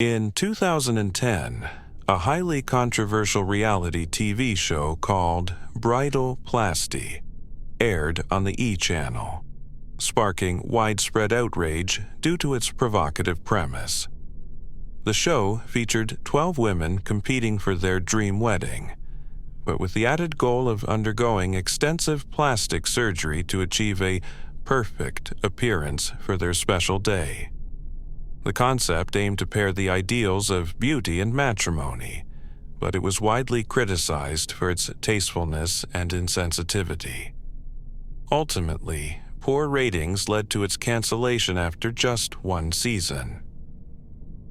In 2010, a highly controversial reality TV show called Bridal Plasty aired on the E! Channel, sparking widespread outrage due to its provocative premise. The show featured 12 women competing for their dream wedding, but with the added goal of undergoing extensive plastic surgery to achieve a perfect appearance for their special day. The concept aimed to pair the ideals of beauty and matrimony, but it was widely criticized for its tastefulness and insensitivity. Ultimately, poor ratings led to its cancellation after just one season.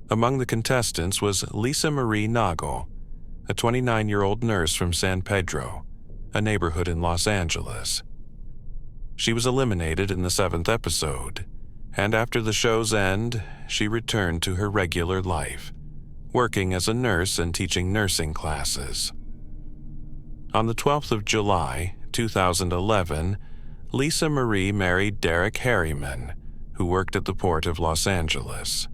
Among the contestants was Lisa Marie Nagel, a 29-year-old nurse from San Pedro, a neighborhood in Los Angeles. She was eliminated in the 7th episode, and after the show's end, she returned to her regular life, working as a nurse and teaching nursing classes. On the 12th of July, 2011, Lisa Marie married Derek Harriman, who worked at the Port of Los Angeles.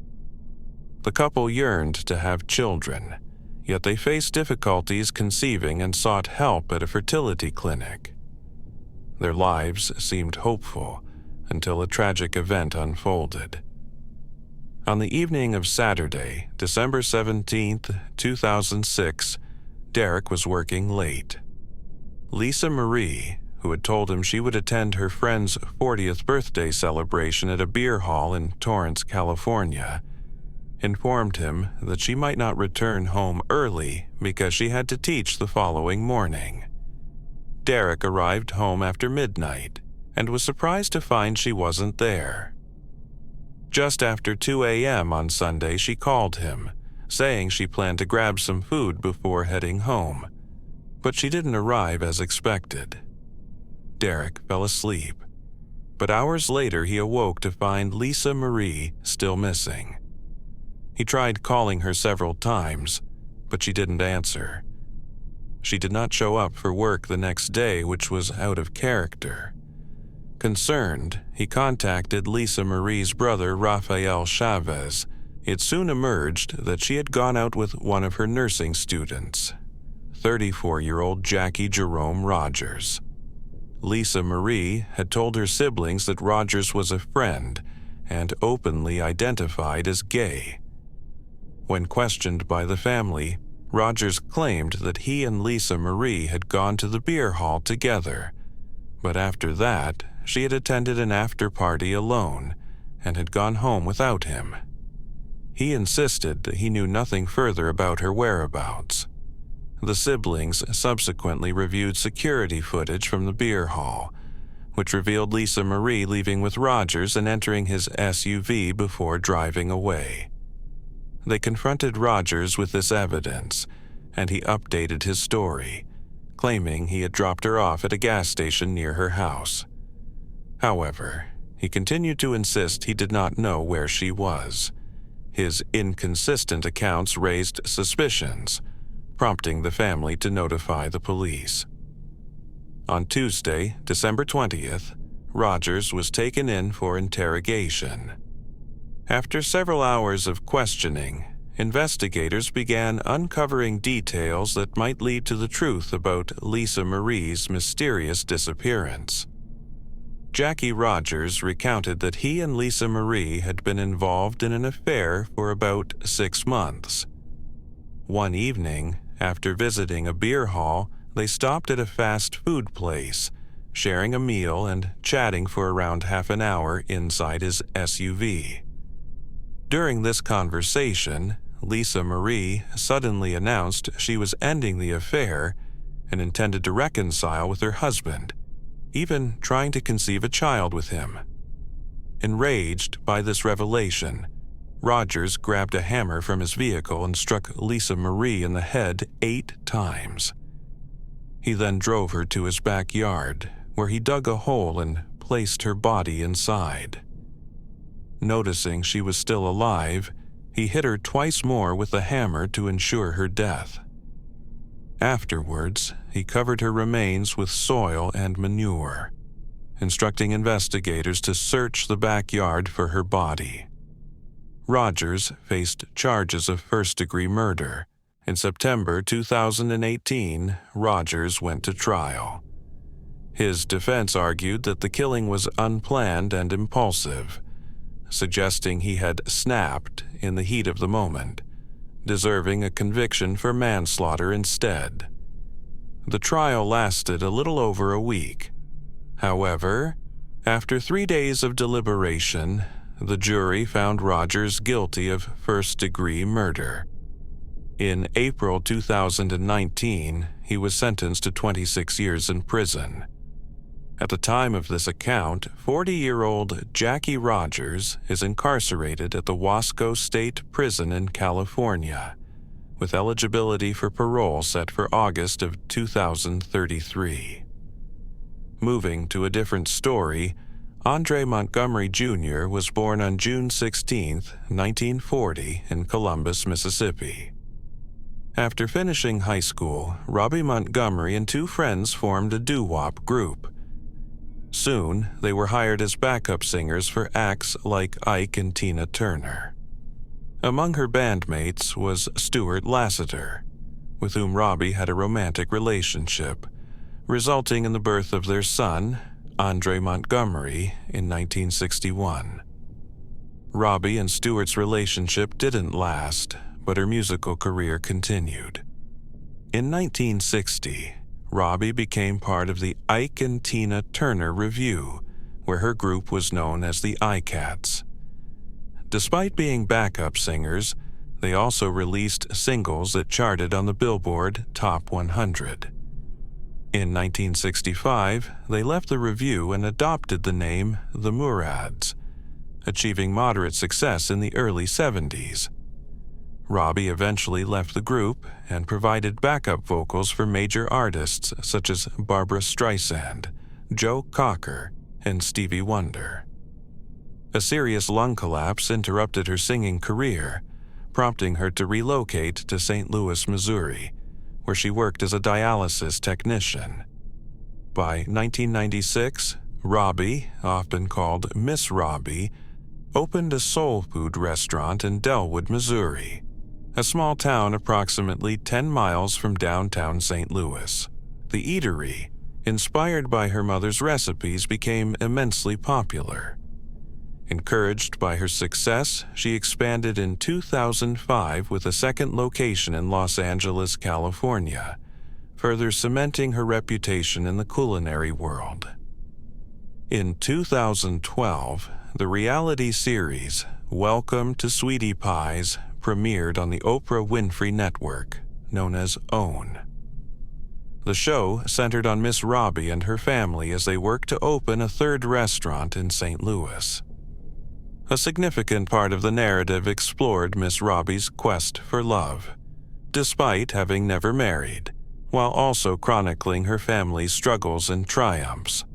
The couple yearned to have children, yet they faced difficulties conceiving and sought help at a fertility clinic. Their lives seemed hopeful until a tragic event unfolded. On the evening of Saturday, December 17, 2006, Derek was working late. Lisa Marie, who had told him she would attend her friend's 40th birthday celebration at a beer hall in Torrance, California, informed him that she might not return home early because she had to teach the following morning. Derek arrived home after midnight and was surprised to find she wasn't there. Just after 2 a.m. on Sunday, she called him, saying she planned to grab some food before heading home, but she didn't arrive as expected. Derek fell asleep, but hours later he awoke to find Lisa Marie still missing. He tried calling her several times, but she didn't answer. She did not show up for work the next day, which was out of character. Concerned, he contacted Lisa Marie's brother, Rafael Chavez. It soon emerged that she had gone out with one of her nursing students, 34-year-old Jackie Jerome Rogers. Lisa Marie had told her siblings that Rogers was a friend and openly identified as gay. When questioned by the family, Rogers claimed that he and Lisa Marie had gone to the beer hall together, but after that, she had attended an after-party alone and had gone home without him. He insisted that he knew nothing further about her whereabouts. The siblings subsequently reviewed security footage from the beer hall, which revealed Lisa Marie leaving with Rogers and entering his SUV before driving away. They confronted Rogers with this evidence, and he updated his story, claiming he had dropped her off at a gas station near her house. However, he continued to insist he did not know where she was. His inconsistent accounts raised suspicions, prompting the family to notify the police. On Tuesday, December 20th, Rogers was taken in for interrogation. After several hours of questioning, investigators began uncovering details that might lead to the truth about Lisa Marie's mysterious disappearance. Jackie Rogers recounted that he and Lisa Marie had been involved in an affair for about 6 months. One evening, after visiting a beer hall, they stopped at a fast food place, sharing a meal and chatting for around half an hour inside his SUV. During this conversation, Lisa Marie suddenly announced she was ending the affair and intended to reconcile with her husband, even trying to conceive a child with him. Enraged by this revelation, Rogers grabbed a hammer from his vehicle and struck Lisa Marie in the head 8 times. He then drove her to his backyard, where he dug a hole and placed her body inside. Noticing she was still alive, he hit her twice more with the hammer to ensure her death. Afterwards, he covered her remains with soil and manure, instructing investigators to search the backyard for her body. Rogers faced charges of first-degree murder. In September 2018, Rogers went to trial. His defense argued that the killing was unplanned and impulsive, suggesting he had snapped in the heat of the moment, deserving a conviction for manslaughter instead. The trial lasted a little over a week. However, after 3 days of deliberation, the jury found Rogers guilty of first-degree murder. In April 2019, he was sentenced to 26 years in prison. At the time of this account, 40-year-old Jackie Rogers is incarcerated at the Wasco State Prison in California, with eligibility for parole set for August of 2033. Moving to a different story, Andre Montgomery Jr. was born on June 16, 1940, in Columbus, Mississippi. After finishing high school, Robbie Montgomery and 2 friends formed a doo-wop group. Soon, they were hired as backup singers for acts like Ike and Tina Turner. Among her bandmates was Stuart Lassiter, with whom Robbie had a romantic relationship, resulting in the birth of their son, Andre Montgomery, in 1961. Robbie and Stuart's relationship didn't last, but her musical career continued. In 1960, Robbie became part of the Ike and Tina Turner Revue, where her group was known as the I-Cats. Despite being backup singers, they also released singles that charted on the Billboard Top 100. In 1965, they left the Revue and adopted the name The Murads, achieving moderate success in the early 70s. Robbie eventually left the group and provided backup vocals for major artists such as Barbra Streisand, Joe Cocker, and Stevie Wonder. A serious lung collapse interrupted her singing career, prompting her to relocate to St. Louis, Missouri, where she worked as a dialysis technician. By 1996, Robbie, often called Miss Robbie, opened a soul food restaurant in Delwood, Missouri, a small town approximately 10 miles from downtown St. Louis. The eatery, inspired by her mother's recipes, became immensely popular. Encouraged by her success, she expanded in 2005 with a second location in Los Angeles, California, further cementing her reputation in the culinary world. In 2012, the reality series Welcome to Sweetie Pies premiered on the Oprah Winfrey Network, known as OWN. The show centered on Miss Robbie and her family as they worked to open a third restaurant in St. Louis. A significant part of the narrative explored Miss Robbie's quest for love, despite having never married, while also chronicling her family's struggles and triumphs.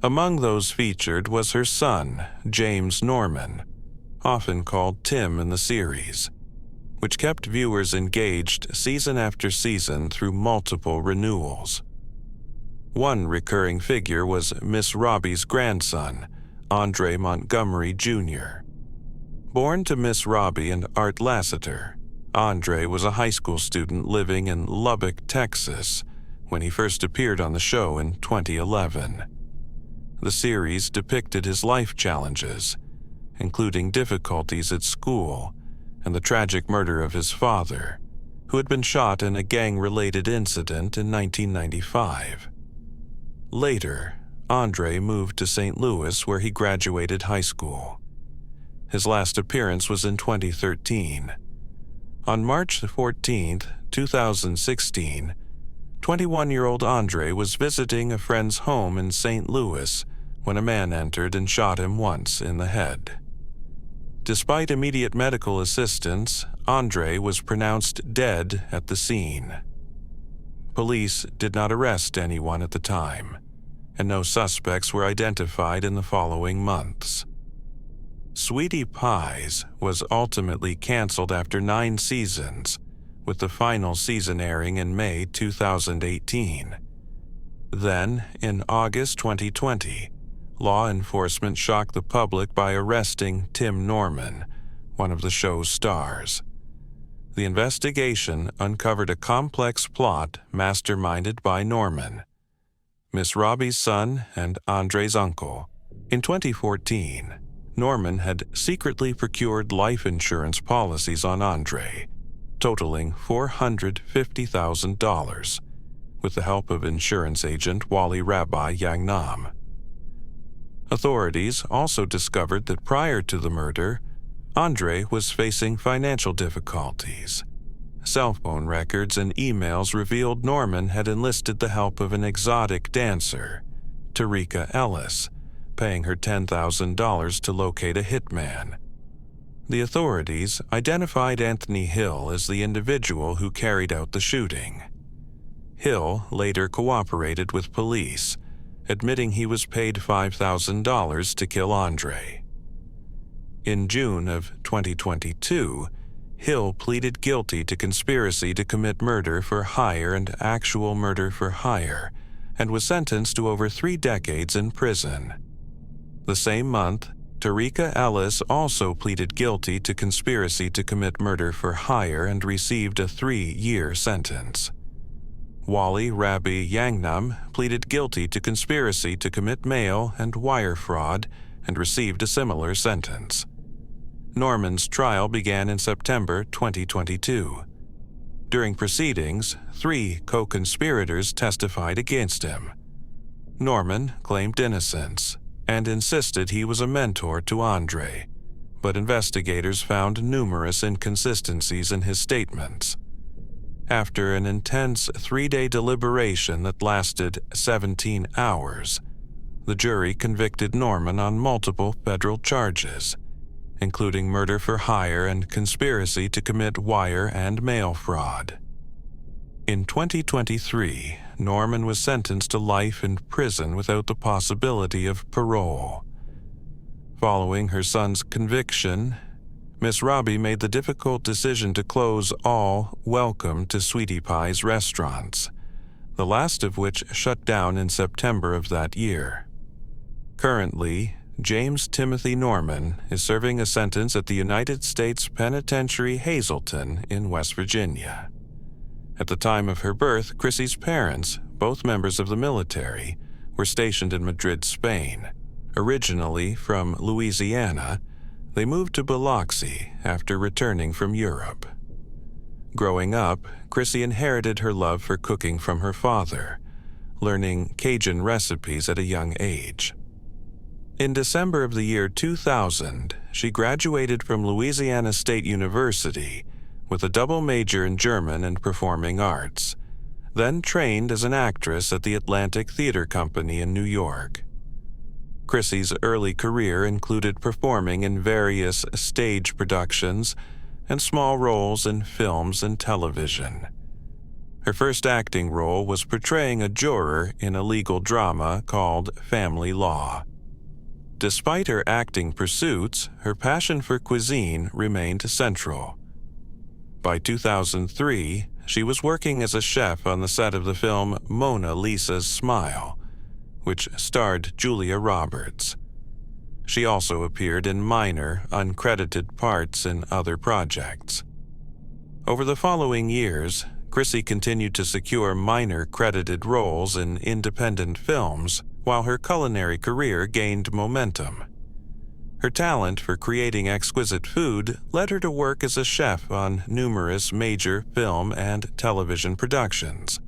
Among those featured was her son, James Norman, often called Tim in the series, which kept viewers engaged season after season through multiple renewals. One recurring figure was Miss Robbie's grandson, Andre Montgomery Jr. Born to Miss Robbie and Art Lassiter, Andre was a high school student living in Lubbock, Texas, when he first appeared on the show in 2011. The series depicted his life challenges, including difficulties at school and the tragic murder of his father, who had been shot in a gang-related incident in 1995. Later, Andre moved to St. Louis, where he graduated high school. His last appearance was in 2013. On March 14, 2016, 21-year-old Andre was visiting a friend's home in St. Louis when a man entered and shot him once in the head. Despite immediate medical assistance, Andre was pronounced dead at the scene. Police did not arrest anyone at the time, and no suspects were identified in the following months. Sweetie Pies was ultimately canceled after 9 seasons, with the final season airing in May 2018. Then, in August 2020, law enforcement shocked the public by arresting Tim Norman, one of the show's stars. The investigation uncovered a complex plot masterminded by Norman, Miss Robbie's son and Andre's uncle. In 2014, Norman had secretly procured life insurance policies on Andre, totaling $450,000, with the help of insurance agent Wally Rabbi Yangnam. Authorities also discovered that prior to the murder, Andre was facing financial difficulties. Cell phone records and emails revealed Norman had enlisted the help of an exotic dancer, Tarika Ellis, paying her $10,000 to locate a hitman. The authorities identified Anthony Hill as the individual who carried out the shooting. Hill later cooperated with police, admitting he was paid $5,000 to kill Andre. In June of 2022, Hill pleaded guilty to conspiracy to commit murder for hire and actual murder for hire, and was sentenced to over 3 decades in prison. The same month, Tarika Ellis also pleaded guilty to conspiracy to commit murder for hire and received a 3-year sentence. Wally Rabbi Yangnam pleaded guilty to conspiracy to commit mail and wire fraud and received a similar sentence. Norman's trial began in September 2022. During proceedings, 3 co-conspirators testified against him. Norman claimed innocence and insisted he was a mentor to Andre, but investigators found numerous inconsistencies in his statements. After an intense 3-day deliberation that lasted 17 hours, the jury convicted Norman on multiple federal charges, including murder for hire and conspiracy to commit wire and mail fraud. In 2023, Norman was sentenced to life in prison without the possibility of parole. Following her son's conviction, Miss Robbie made the difficult decision to close all Welcome to Sweetie Pie's restaurants, the last of which shut down in September of that year. Currently, James Timothy Norman is serving a sentence at the United States Penitentiary Hazleton in West Virginia. At the time of her birth, Chrissy's parents, both members of the military, were stationed in Madrid, Spain. Originally from Louisiana, they moved to Biloxi after returning from Europe. Growing up, Chrissy inherited her love for cooking from her father, learning Cajun recipes at a young age. In December of the year 2000, she graduated from Louisiana State University with a double major in German and performing arts, then trained as an actress at the Atlantic Theater Company in New York. Chrissy's early career included performing in various stage productions and small roles in films and television. Her first acting role was portraying a juror in a legal drama called Family Law. Despite her acting pursuits, her passion for cuisine remained central. By 2003, she was working as a chef on the set of the film Mona Lisa's Smile, which starred Julia Roberts. She also appeared in minor, uncredited parts in other projects. Over the following years, Chrissy continued to secure minor credited roles in independent films, while her culinary career gained momentum. Her talent for creating exquisite food led her to work as a chef on numerous major film and television productions,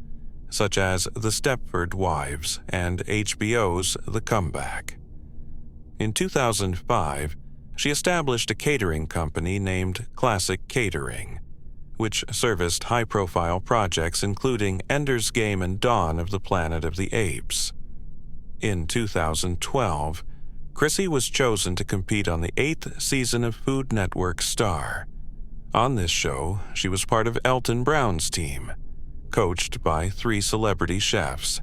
such as The Stepford Wives and HBO's The Comeback. In 2005, she established a catering company named Classic Catering, which serviced high-profile projects including Ender's Game and Dawn of the Planet of the Apes. In 2012, Chrissy was chosen to compete on the 8th season of Food Network Star. On this show, she was part of Elton Brown's team, coached by 3 celebrity chefs: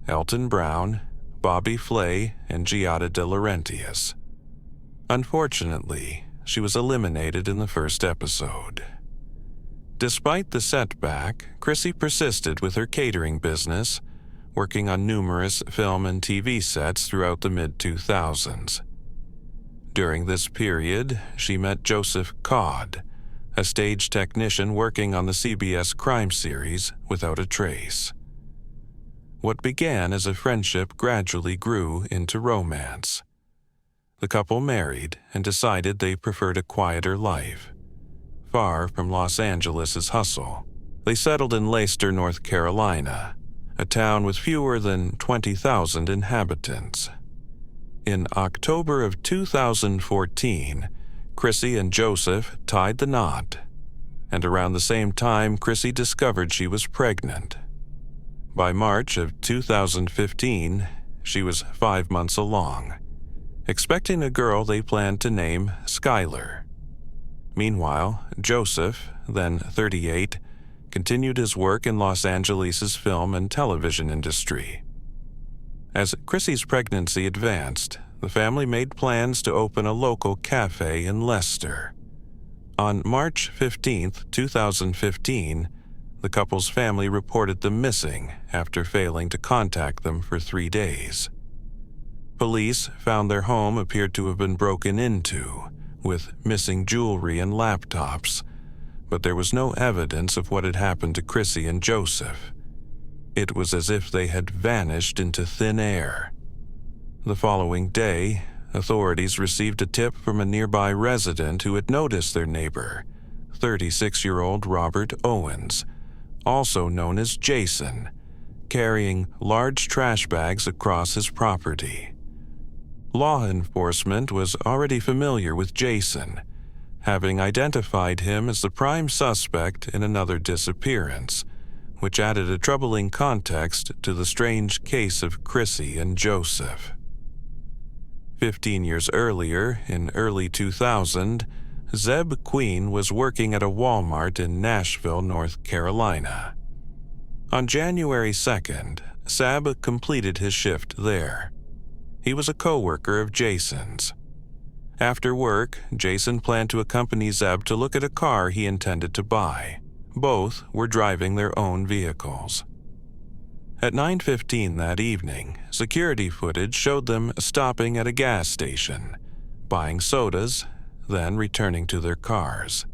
Elton Brown, Bobby Flay, and Giada De Laurentiis. Unfortunately, she was eliminated in the first episode. Despite the setback, Chrissy persisted with her catering business, working on numerous film and TV sets throughout the mid-2000s. During this period, she met Joseph Codd, a stage technician working on the CBS crime series Without a Trace. What began as a friendship gradually grew into romance. The couple married and decided they preferred a quieter life. Far from Los Angeles' hustle, they settled in Leicester, North Carolina, a town with fewer than 20,000 inhabitants. In October of 2014, Chrissy and Joseph tied the knot, and around the same time Chrissy discovered she was pregnant. By March of 2015, she was 5 months along, expecting a girl they planned to name Skylar. Meanwhile, Joseph, then 38, continued his work in Los Angeles' film and television industry. As Chrissy's pregnancy advanced, the family made plans to open a local cafe in Leicester. On March 15, 2015, the couple's family reported them missing after failing to contact them for 3 days. Police found their home appeared to have been broken into, with missing jewelry and laptops, but there was no evidence of what had happened to Chrissy and Joseph. It was as if they had vanished into thin air. The following day, authorities received a tip from a nearby resident who had noticed their neighbor, 36-year-old Robert Owens, also known as Jason, carrying large trash bags across his property. Law enforcement was already familiar with Jason, having identified him as the prime suspect in another disappearance, which added a troubling context to the strange case of Chrissy and Joseph. 15 years earlier, in early 2000, Zeb Queen was working at a Walmart in Nashville, North Carolina. On January 2nd, Zeb completed his shift there. He was a co-worker of Jason's. After work, Jason planned to accompany Zeb to look at a car he intended to buy. Both were driving their own vehicles. At 9:15 that evening, security footage showed them stopping at a gas station, buying sodas, then returning to their cars.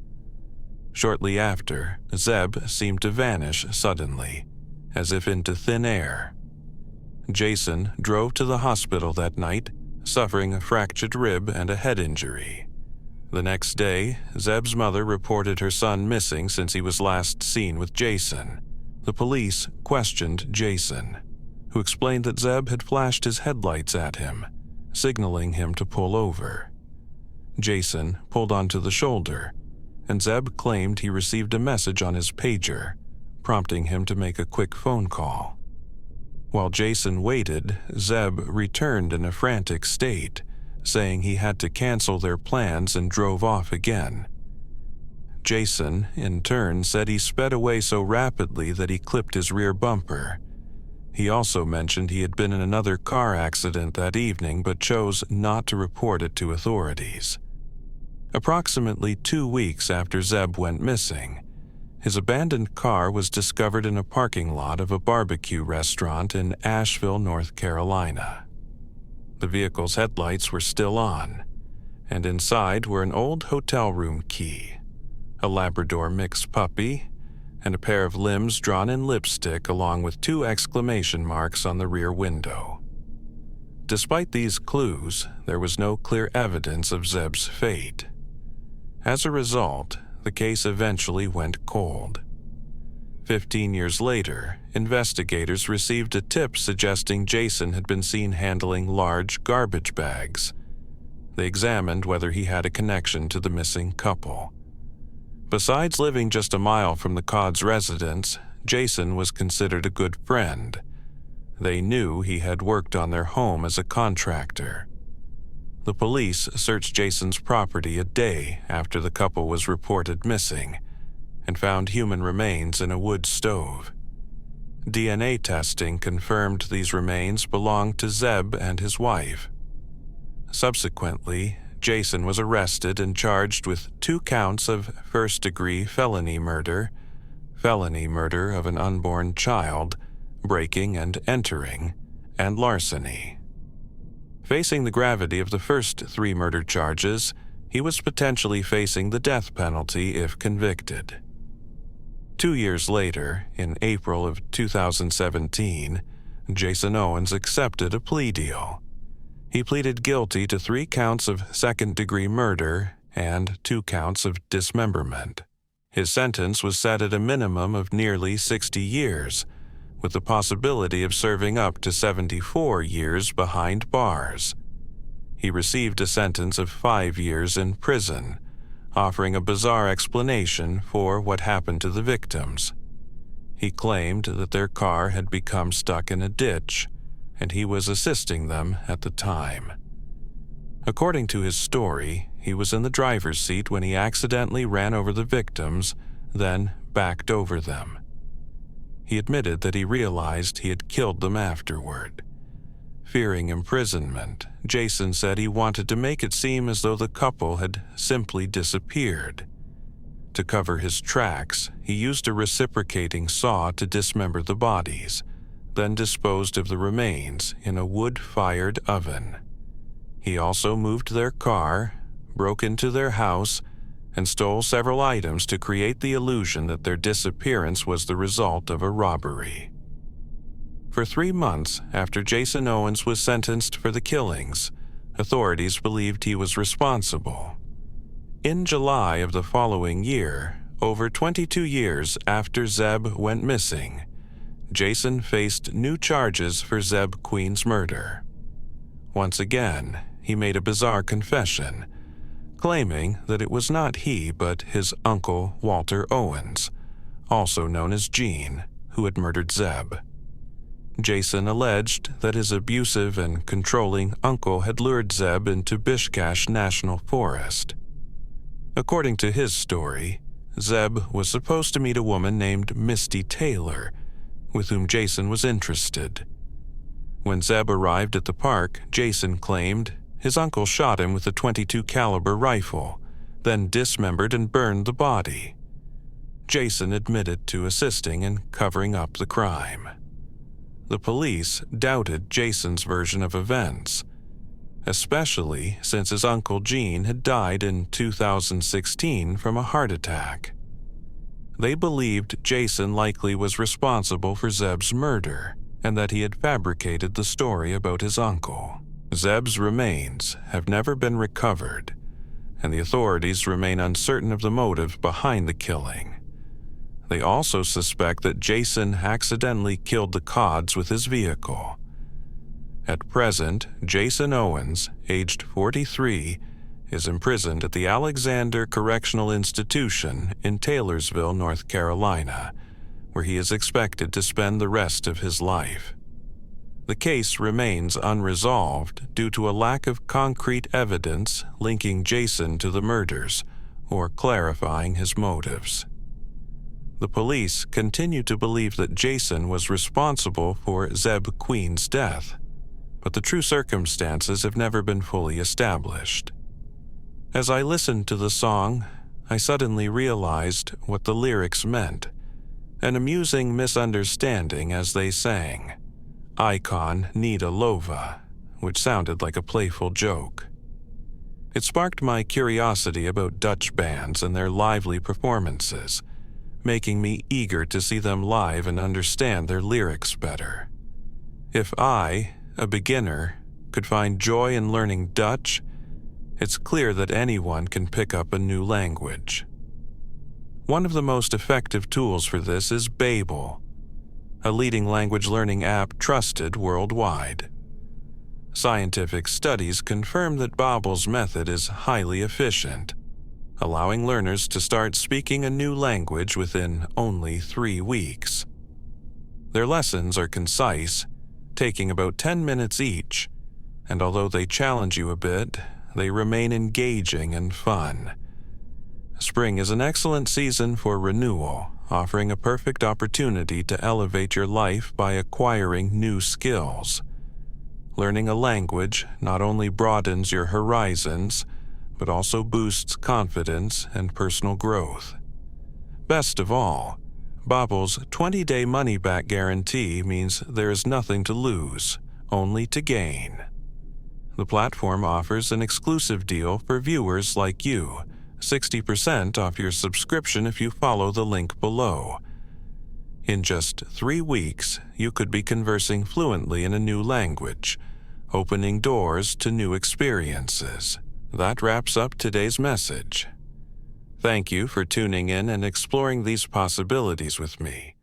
Shortly after, Zeb seemed to vanish suddenly, as if into thin air. Jason drove to the hospital that night, suffering a fractured rib and a head injury. The next day, Zeb's mother reported her son missing since he was last seen with Jason. The police questioned Jason, who explained that Zeb had flashed his headlights at him, signaling him to pull over. Jason pulled onto the shoulder, and Zeb claimed he received a message on his pager, prompting him to make a quick phone call. While Jason waited, Zeb returned in a frantic state, saying he had to cancel their plans and drove off again. Jason, in turn, said he sped away so rapidly that he clipped his rear bumper. He also mentioned he had been in another car accident that evening but chose not to report it to authorities. Approximately 2 weeks after Zeb went missing, his abandoned car was discovered in a parking lot of a barbecue restaurant in Asheville, North Carolina. The vehicle's headlights were still on, and inside were an old hotel room key, a Labrador mix puppy, and a pair of limbs drawn in lipstick along with 2 exclamation marks on the rear window. Despite these clues, there was no clear evidence of Zeb's fate. As a result, the case eventually went cold. 15 years later, investigators received a tip suggesting Jason had been seen handling large garbage bags. They examined whether he had a connection to the missing couple. Besides living just a mile from the Codd's residence, Jason was considered a good friend. They knew he had worked on their home as a contractor. The police searched Jason's property a day after the couple was reported missing and found human remains in a wood stove. DNA testing confirmed these remains belonged to Zeb and his wife. Subsequently, Jason was arrested and charged with 2 counts of first-degree felony murder of an unborn child, breaking and entering, and larceny. Facing the gravity of the first 3 murder charges, he was potentially facing the death penalty if convicted. 2 years later, in April of 2017, Jason Owens accepted a plea deal. He pleaded guilty to 3 counts of second-degree murder and 2 counts of dismemberment. His sentence was set at a minimum of nearly 60 years, with the possibility of serving up to 74 years behind bars. He received a sentence of 5 years in prison, offering a bizarre explanation for what happened to the victims. He claimed that their car had become stuck in a ditch, and he was assisting them at the time. According to his story, he was in the driver's seat when he accidentally ran over the victims, then backed over them. He admitted that he realized he had killed them afterward. Fearing imprisonment, Jason said he wanted to make it seem as though the couple had simply disappeared. To cover his tracks, he used a reciprocating saw to dismember the bodies, then disposed of the remains in a wood-fired oven. He also moved their car, broke into their house, and stole several items to create the illusion that their disappearance was the result of a robbery. For 3 months after Jason Owens was sentenced for the killings, authorities believed he was responsible. In July of the following year, over 22 years after Zeb went missing, Jason faced new charges for Zeb Queen's murder. Once again, he made a bizarre confession, claiming that it was not he but his uncle Walter Owens, also known as Gene, who had murdered Zeb. Jason alleged that his abusive and controlling uncle had lured Zeb into Bishkash National Forest. According to his story, Zeb was supposed to meet a woman named Misty Taylor, with whom Jason was interested. When Zeb arrived at the park, Jason claimed his uncle shot him with a .22 caliber rifle, then dismembered and burned the body. Jason admitted to assisting in covering up the crime. The police doubted Jason's version of events, especially since his uncle Gene had died in 2016 from a heart attack. They believed Jason likely was responsible for Zeb's murder and that he had fabricated the story about his uncle. Zeb's remains have never been recovered, and the authorities remain uncertain of the motive behind the killing. They also suspect that Jason accidentally killed the Codds with his vehicle. At present, Jason Owens, aged 43, is imprisoned at the Alexander Correctional Institution in Taylorsville, North Carolina, where he is expected to spend the rest of his life. The case remains unresolved due to a lack of concrete evidence linking Jason to the murders or clarifying his motives. The police continue to believe that Jason was responsible for Zeb Queen's death, but the true circumstances have never been fully established. As I listened to the song, I suddenly realized what the lyrics meant, an amusing misunderstanding as they sang, "Icon Nita Lova," which sounded like a playful joke. It sparked my curiosity about Dutch bands and their lively performances, making me eager to see them live and understand their lyrics better. If I, a beginner, could find joy in learning Dutch, it's clear that anyone can pick up a new language. One of the most effective tools for this is Babel, a leading language learning app trusted worldwide. Scientific studies confirm that Babel's method is highly efficient, allowing learners to start speaking a new language within only 3 weeks. Their lessons are concise, taking about 10 minutes each, and although they challenge you a bit, they remain engaging and fun. Spring is an excellent season for renewal, offering a perfect opportunity to elevate your life by acquiring new skills. Learning a language not only broadens your horizons, but also boosts confidence and personal growth. Best of all, Babel's 20-day money-back guarantee means there is nothing to lose, only to gain. The platform offers an exclusive deal for viewers like you, 60% off your subscription if you follow the link below. In just 3 weeks, you could be conversing fluently in a new language, opening doors to new experiences. That wraps up today's message. Thank you for tuning in and exploring these possibilities with me.